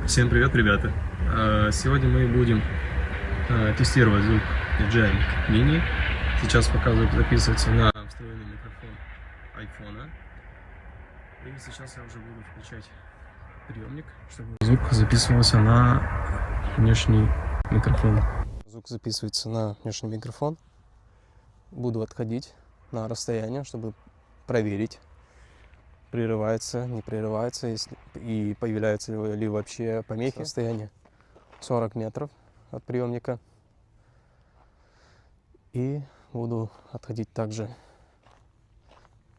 Всем привет, ребята! Сегодня мы будем тестировать звук DJI Mini. Сейчас показываю, записывается на встроенный микрофон iPhone. И сейчас я уже буду включать приемник, чтобы звук записывался на внешний микрофон. Звук записывается на внешний микрофон. Буду отходить на расстояние, чтобы проверить, прерывается, не прерывается, если, и появляются ли вообще помехи. Расстояние 40 метров от приемника. И буду отходить также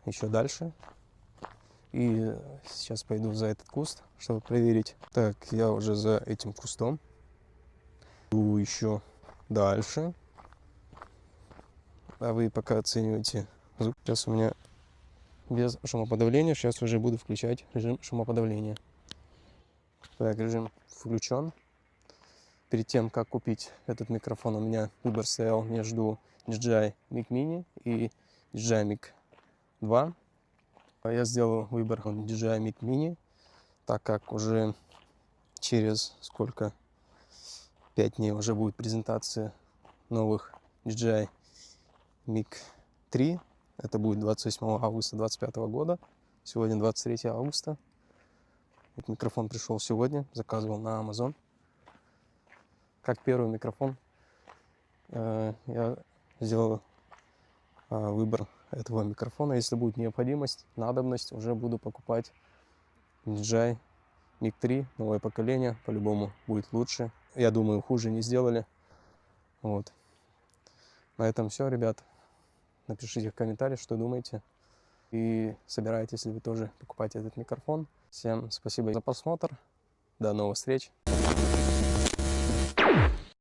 еще дальше. И сейчас пойду за этот куст, чтобы проверить. Так, я уже за этим кустом. Иду еще дальше. А вы пока оцениваете звук. Сейчас у меня без шумоподавления. Сейчас уже буду включать режим шумоподавления. Так, режим включен. Перед тем, как купить этот микрофон, у меня выбор стоял между DJI Mic Mini и DJI Mic 2. Я сделал выбор DJI Mic Mini, так как уже через сколько? 5 дней уже будет презентация новых DJI Mic 3. Это будет 28 августа 2025 года. Сегодня 23 августа. Этот микрофон пришел сегодня, заказывал на Amazon. Как первый микрофон я сделал выбор этого микрофона. Если будет необходимость, надобность, уже буду покупать DJI Mic 3, новое поколение, по-любому будет лучше. Я думаю, хуже не сделали. Вот. На этом все, ребят. Напишите в комментариях, что думаете. И собираетесь ли вы тоже покупать этот микрофон. Всем спасибо за просмотр. До новых встреч.